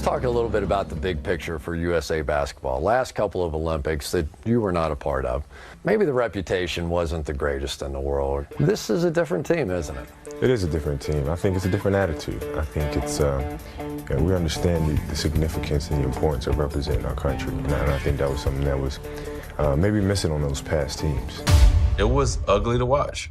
talk a little bit about the big picture for USA basketball. Last couple of Olympics that you were not a part of. Maybe the reputation wasn't the greatest in the world. This is a different team, isn't it? It is a different team. I think it's a different attitude. I think it's, we understand the significance and the importance of representing our country. And I think that was something that was maybe missing on those past teams. It was ugly to watch.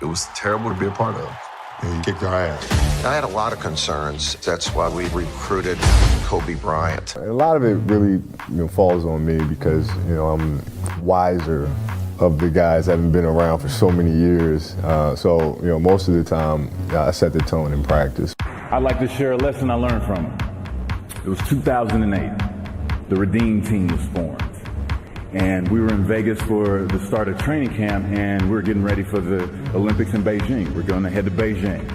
It was terrible to be a part of. He kicked our ass. I had a lot of concerns. That's why we recruited Kobe Bryant. A lot of it really falls on me because I'm wiser of the guys that haven't been around for so many years. So most of the time I set the tone in practice. I'd like to share a lesson I learned from it. It was 2008. The Redeem team was formed. And we were in Vegas for the start of training camp, and we were getting ready for the Olympics in Beijing. We're going to head to Beijing.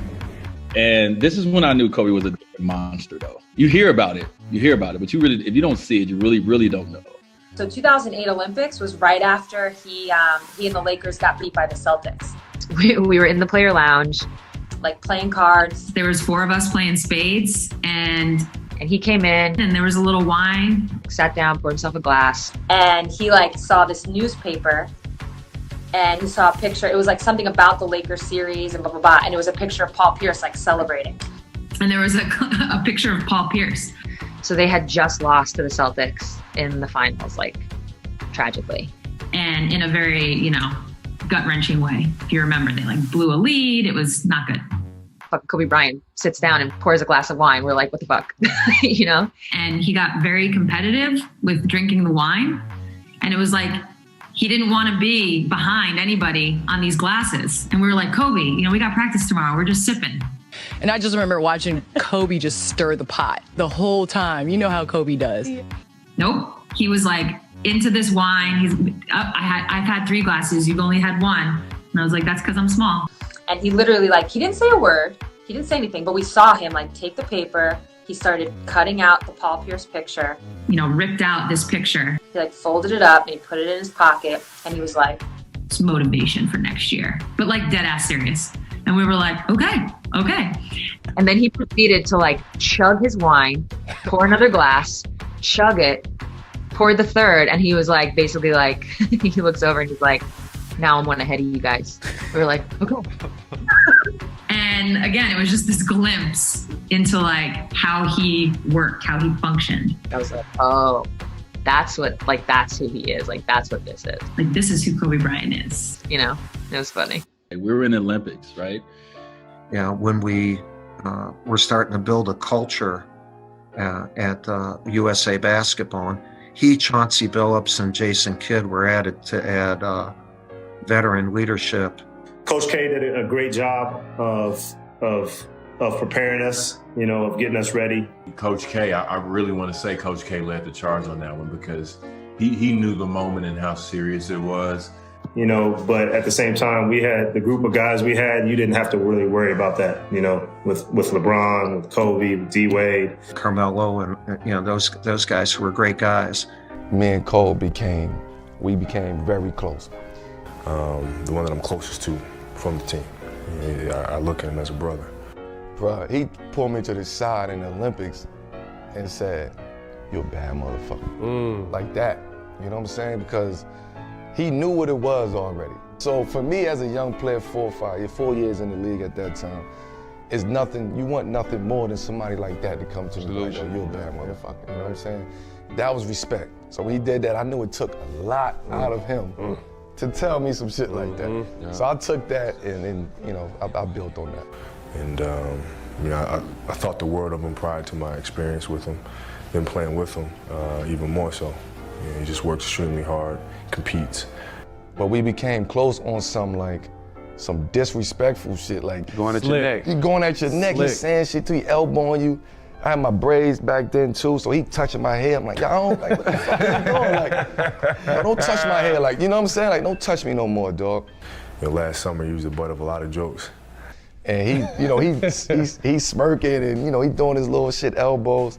And this is when I knew Kobe was a different monster, though. You hear about it, but you really, if you don't see it, you really don't know. So 2008 Olympics was right after he and the Lakers got beat by the Celtics. We were in the player lounge, like playing cards. There was 4 of us playing spades, and he came in and there was a little wine. Sat down, poured himself a glass. And he saw this newspaper and he saw a picture. It was something about the Lakers series and blah, blah, blah. And it was a picture of Paul Pierce celebrating. And there was a picture of Paul Pierce. So they had just lost to the Celtics in the finals, tragically. And in a very, gut-wrenching way. If you remember, they blew a lead. It was not good. Kobe Bryant sits down and pours a glass of wine. We're like, what the fuck, And he got very competitive with drinking the wine. And it was he didn't want to be behind anybody on these glasses. And we were like, Kobe, we got practice tomorrow. We're just sipping. And I just remember watching Kobe just stir the pot the whole time. You know how Kobe does. Nope. He was into this wine. I've had 3 glasses. You've only had 1. And I was like, that's because I'm small. And he literally, he didn't say a word. He didn't say anything, but we saw him, take the paper. He started cutting out the Paul Pierce picture. Ripped out this picture. He, folded it up and he put it in his pocket. And he was like, it's motivation for next year. But, dead ass serious. And we were like, okay. And then he proceeded to, chug his wine, pour another glass, chug it, pour the third. And he was, basically, he looks over and he's like, now I'm 1 ahead of you guys. We were like, okay. And again, it was just this glimpse into how he worked, how he functioned. I was like, oh, that's what, that's who he is. That's what this is. This is who Kobe Bryant is. It was funny. We were in the Olympics, right? Yeah, when we were starting to build a culture at USA Basketball, he, Chauncey Billups, and Jason Kidd were added to add veteran leadership. Coach K did a great job of preparing us, of getting us ready. Coach K, I really want to say Coach K led the charge on that one because he knew the moment and how serious it was. But at the same time, we had the group of guys we had, you didn't have to really worry about that, with LeBron, with Kobe, with D-Wade. Carmelo and, those guys were great guys. Me and Cole became very close. The one that I'm closest to from the team. I look at him as a brother. Bruh, he pulled me to the side in the Olympics and said, you're a bad motherfucker. Like that, you know what I'm saying? Because he knew what it was already. So for me as a young player, 4 years in the league at that time, is nothing, you want nothing more than somebody like that to come to the like, oh, you're a bad motherfucker, you know what I'm saying? That was respect. So when he did that, I knew it took a lot out of him to tell me some shit like that. Yeah. So I took that and I built on that. And I thought the world of him prior to my experience with him, then playing with him, even more so. He just works extremely hard, competes. But we became close on some disrespectful shit, going at your neck. He going at your neck, he's saying shit to you, elbowing you. I had my braids back then too, so he touching my hair. I'm like, y'all don't, what the fuck are you doing? Yo, don't touch my hair, you know what I'm saying? Don't touch me no more, dog. Last summer, he was the butt of a lot of jokes. And he's smirking and, he doing his little shit, elbows.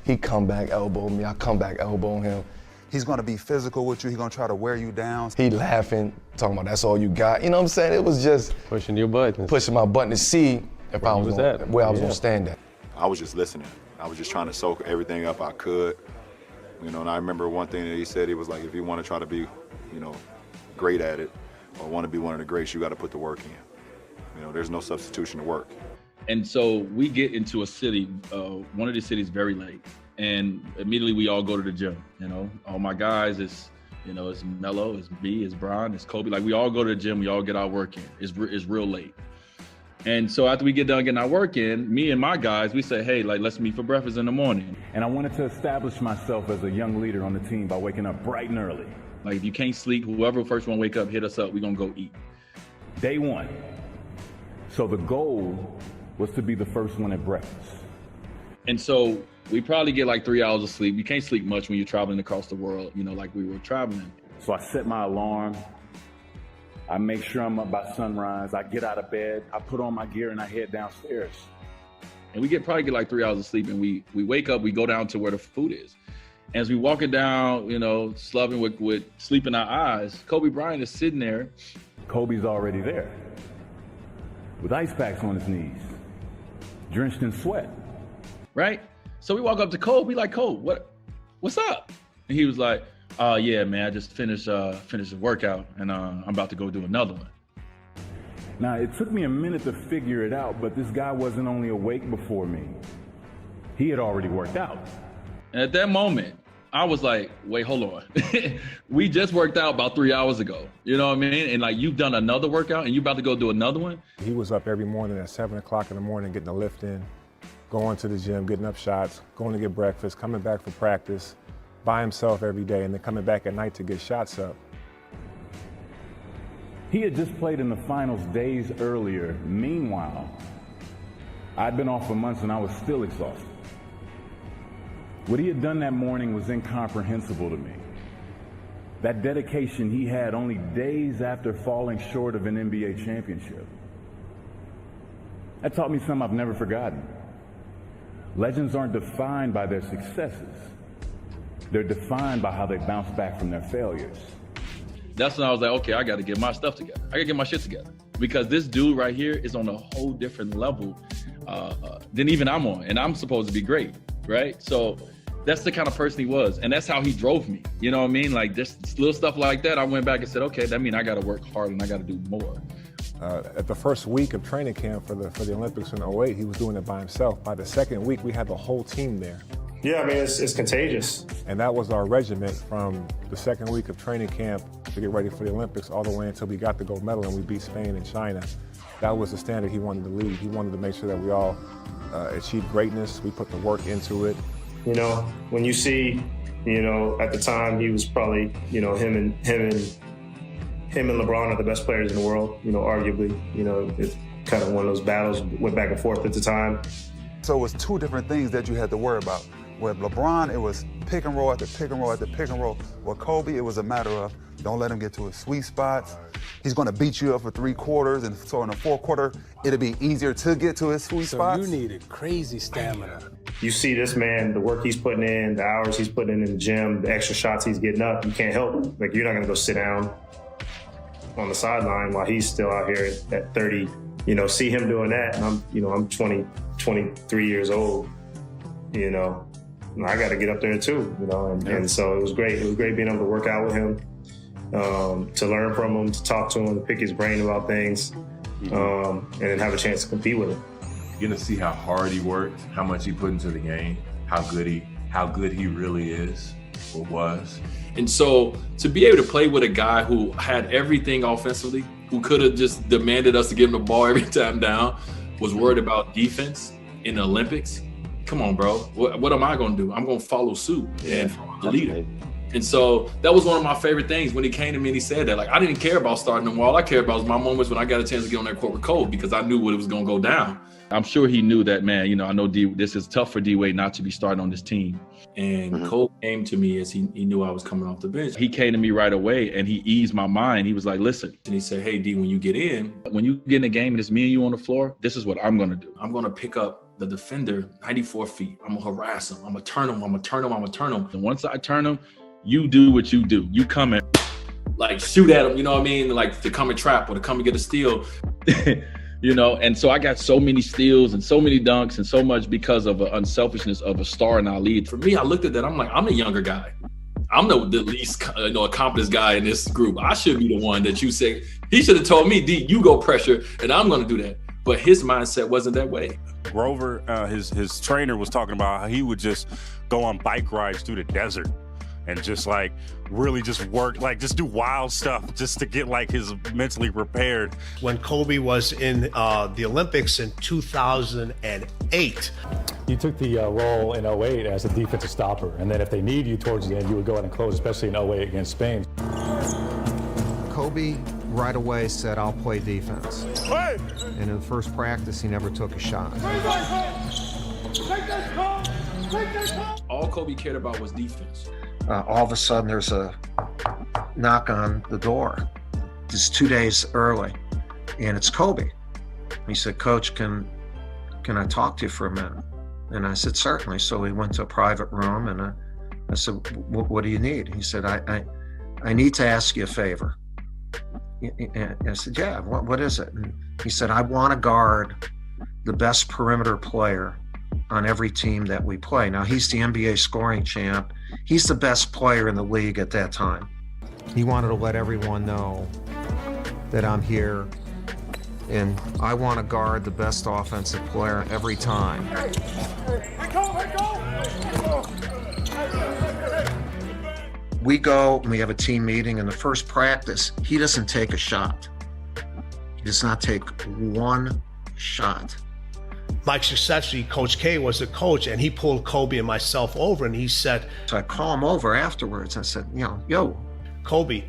He come back, elbow me, I come back, elbow him. He's gonna be physical with you, he's gonna try to wear you down. He laughing, talking about that's all you got. You know what I'm saying? It was just pushing your buttons. Pushing my button to see if I was where I was gonna stand at. I was just listening. I was just trying to soak everything up I could. You know, and I remember one thing that he said, he was like, if you want to try to be, you know, great at it or want to be one of the greats, you got to put the work in. You know, there's no substitution to work. And so we get into a city, one of the cities very late, and immediately we all go to the gym. You know, all my guys, it's Melo, it's B, it's Bron, it's Kobe. Like, we all go to the gym, we all get our work in. It's real late. And so after we get done getting our work in, me and my guys, we say, hey, like, let's meet for breakfast in the morning. And I wanted to establish myself as a young leader on the team by waking up bright and early. Like, if you can't sleep, whoever first one wake up, hit us up, we're gonna go eat. Day one. So the goal was to be the first one at breakfast. And so we probably get like 3 hours of sleep. You can't sleep much when you're traveling across the world, you know, like we were traveling. So I set my alarm. I make sure I'm up by sunrise. I get out of bed, I put on my gear, and I head downstairs. And we probably get like 3 hours of sleep, and we wake up, we go down to where the food is. And as we walking down, you know, slubbing with sleep in our eyes, Kobe Bryant is sitting there. Kobe's already there with ice packs on his knees, drenched in sweat. Right? So we walk up to Kobe, like, Kobe, what's up? And he was like, yeah, man, I just finished a workout, and I'm about to go do another one. Now, it took me a minute to figure it out, but this guy wasn't only awake before me. He had already worked out. And at that moment, I was like, wait, hold on. We just worked out about 3 hours ago. You know what I mean? And like, you've done another workout and you about to go do another one? He was up every morning at 7 o'clock in the morning, getting a lift in, going to the gym, getting up shots, going to get breakfast, coming back for practice by himself every day, and then coming back at night to get shots up. He had just played in the finals days earlier. Meanwhile, I'd been off for months and I was still exhausted. What he had done that morning was incomprehensible to me. That dedication he had only days after falling short of an NBA championship. That taught me something I've never forgotten. Legends aren't defined by their successes. They're defined by how they bounce back from their failures. That's when I was like, okay, I got to get my stuff together. I got to get my shit together. Because this dude right here is on a whole different level than even I'm on. And I'm supposed to be great, right? So that's the kind of person he was. And that's how he drove me. You know what I mean? Like, just little stuff like that, I went back and said, okay, that means I got to work hard and I got to do more. At the first week of training camp for the Olympics in 2008, he was doing it by himself. By the second week, we had the whole team there. Yeah, I mean, it's contagious. And that was our regiment from the second week of training camp to get ready for the Olympics all the way until we got the gold medal and we beat Spain and China. That was the standard he wanted to lead. He wanted to make sure that we all achieved greatness. We put the work into it. You know, when you see, you know, at the time he was probably, you know, him and LeBron are the best players in the world, you know, arguably. You know, it's kind of one of those battles, went back and forth at the time. So it was two different things that you had to worry about. With LeBron, it was pick and roll after pick and roll after pick and roll. With Kobe, it was a matter of don't let him get to his sweet spots. He's going to beat you up for 3 quarters, and so in the fourth quarter, it'll be easier to get to his sweet spots. So you needed crazy stamina. You see this man, the work he's putting in, the hours he's putting in the gym, the extra shots he's getting up, you can't help it. Like, you're not going to go sit down on the sideline while he's still out here at 30. You know, see him doing that, and I'm 23 years old, you know. I got to get up there too, you know, and so it was great. It was great being able to work out with him, to learn from him, to talk to him, to pick his brain about things, and then have a chance to compete with him. You're gonna see how hard he worked, how much he put into the game, how good he really is or was. And so to be able to play with a guy who had everything offensively, who could have just demanded us to give him the ball every time down, was worried about defense in the Olympics. Come on, bro. What am I going to do? I'm going to follow suit and follow the leader. And so that was one of my favorite things when he came to me and he said that. Like, I didn't care about starting them. All I cared about was my moments when I got a chance to get on that court with Kobe, because I knew what it was going to go down. I'm sure he knew that, man, you know, I know this is tough for D-Wade not to be starting on this team. And Kobe came to me as he knew I was coming off the bench. He came to me right away and he eased my mind. He was like, listen, and he said, hey, D, when you get in a game and it's me and you on the floor, this is what I'm going to do. I'm going to pick up the defender 94 feet. I'm going to harass him. I'm going to turn him. And once I turn him, you do what you do. You come and like shoot at him, you know what I mean? Like to come and trap or to come and get a steal. you know, and so I got so many steals and so many dunks and so much because of the unselfishness of a star in our league. For me, I looked at that. I'm like, I'm the younger guy. I'm the least accomplished guy in this group. I should be the one that you say. He should have told me, D, you go pressure, and I'm going to do that. But his mindset wasn't that way. Grover, his trainer was talking about how he would just go on bike rides through the desert and just like really just work, like just do wild stuff just to get like his mentally prepared. When Kobe was in the Olympics in 2008. You took the role in 08 as a defensive stopper, and then if they need you towards the end, you would go out and close, especially in 08 against Spain. Kobe right away said, I'll play defense. And in the first practice, he never took a shot. All Kobe cared about was defense. All of a sudden, there's a knock on the door. It's 2 days early, and it's Kobe. He said, Coach, can I talk to you for a minute? And I said, certainly. So we went to a private room, and I said, what do you need? He said, I need to ask you a favor. And I said, yeah, what is it? And he said, I want to guard the best perimeter player on every team that we play. Now, he's the NBA scoring champ. He's the best player in the league at that time. He wanted to let everyone know that I'm here and I want to guard the best offensive player every time. We go and we have a team meeting. In the first practice, he doesn't take a shot. He does not take one shot. Mike Krzyzewski, Coach K, was the coach, and he pulled Kobe and myself over, and he said, so I call him over afterwards. I said, yo, Kobe,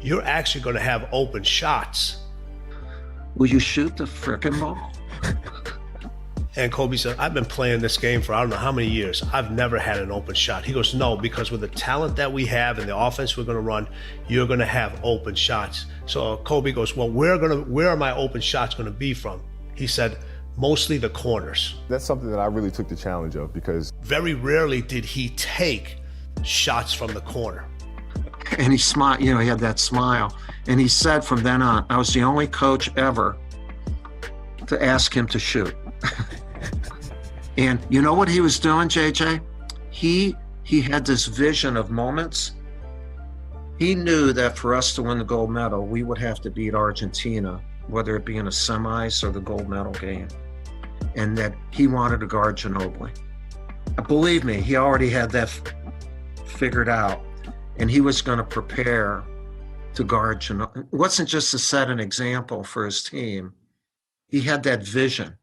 you're actually going to have open shots. Will you shoot the frickin' ball? And Kobe said, I've been playing this game for I don't know how many years. I've never had an open shot. He goes, no, because with the talent that we have and the offense we're going to run, you're going to have open shots. So Kobe goes, well, where are my open shots going to be from? He said, mostly the corners. That's something that I really took the challenge of, because very rarely did he take shots from the corner. And he smiled, he had that smile. And he said from then on, I was the only coach ever to ask him to shoot. And you know what he was doing, JJ? He had this vision of moments. He knew that for us to win the gold medal, we would have to beat Argentina, whether it be in a semis or the gold medal game. And that he wanted to guard Ginobili. Believe me, he already had that figured out. And he was going to prepare to guard Ginobili. It wasn't just to set an example for his team. He had that vision.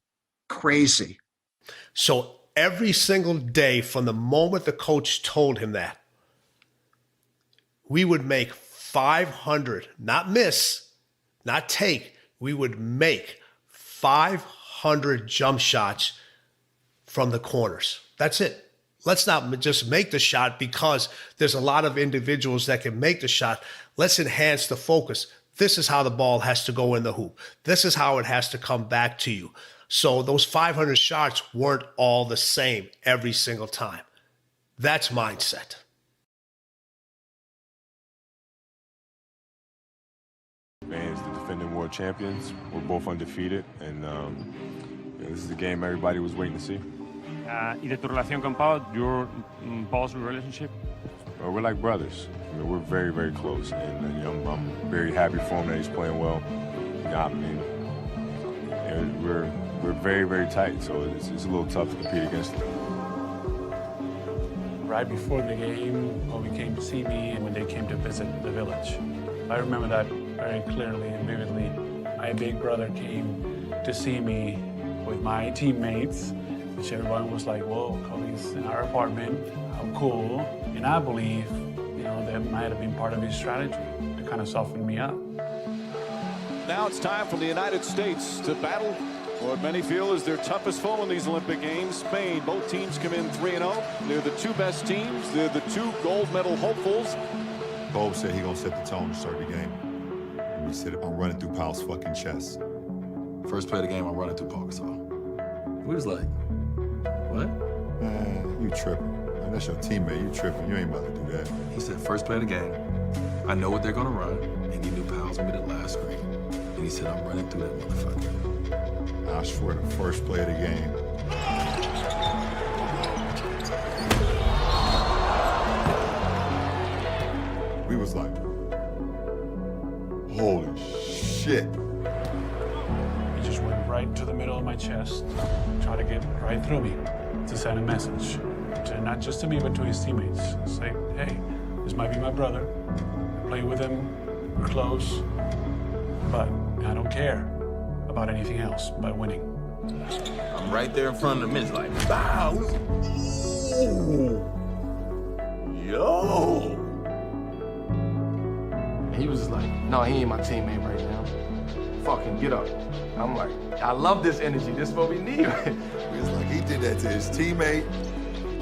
Crazy. So every single day from the moment the coach told him that, we would make 500, not miss, not take, we would make 500 jump shots from the corners. That's it. Let's not just make the shot because there's a lot of individuals that can make the shot. Let's enhance the focus. This is how the ball has to go in the hoop. This is how it has to come back to you. So those 500 shots weren't all the same every single time. That's mindset. Fans, the defending world champions, we're both undefeated, and this is the game everybody was waiting to see. ¿Y de tu relación con Paul, your Paul's relationship? We're like brothers. We're very, very close, and I'm very happy for him that he's playing well. We're very, very tight, so it's a little tough to compete against him. Right before the game, Kobe came to see me when they came to visit the village. I remember that very clearly and vividly. My big brother came to see me with my teammates, which everyone was like, whoa, Kobe's in our apartment, how cool. And I believe, that might have been part of his strategy to kind of soften me up. Now it's time for the United States to battle what many feel is their toughest foe in these Olympic Games, Spain. Both teams come in 3-0. They're the two best teams. They're the two gold medal hopefuls. Bob said he's going to set the tone to start the game. And he said, I'm running through Paul's fucking chest. First play of the game, I'm running through Paul Gasol. We was like, what? Man, you tripping. Man, that's your teammate. You tripping. You ain't about to do that. He said, first play of the game, I know what they're going to run. And he knew Powell's going to be the last screen. And he said, I'm running through that motherfucker. I swear the first play of the game. We was like, holy shit. He just went right into the middle of my chest, tried to get right through me to send a message, to not just to me, but to his teammates. Say, hey, this might be my brother. I play with him, we're close, but I don't care about anything else but winning. I'm right there in front of him. It's like, wow. Yo. And he was just like, no, he ain't my teammate right now. Fucking get up. I'm like, I love this energy. This is what we need. It was like he did that to his teammate.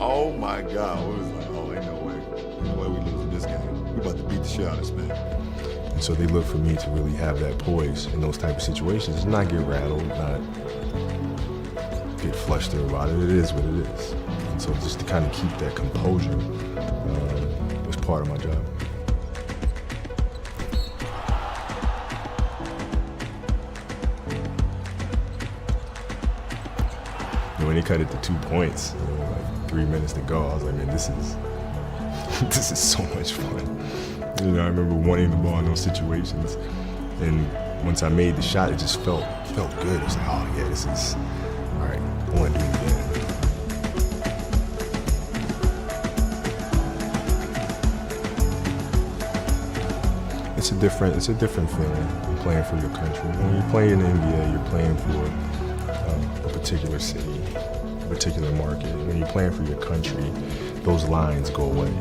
Oh my God. It was like, oh, ain't no way. Ain't no way we losing this game. We about to beat the shit out of this man. And so they look for me to really have that poise in those type of situations, not get rattled, not get flustered about it. It is what it is. And so just to kind of keep that composure was part of my job. When they cut it to 2 points, like 3 minutes to go, I was like, man, this is so much fun. You know, I remember wanting the ball in those situations, and once I made the shot, it just felt good. It was like, oh yeah, this is all right. I want to do it again. It's a different feeling than playing for your country. When you're playing in the NBA, you're playing for a particular city, a particular market. When you're playing for your country, those lines go away.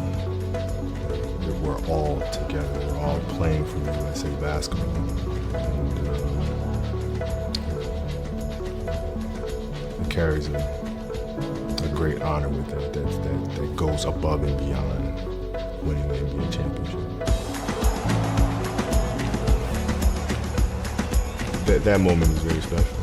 We're all together. We're all playing for USA basketball. And it carries a great honor with it that goes above and beyond winning the NBA championship. That moment is very special.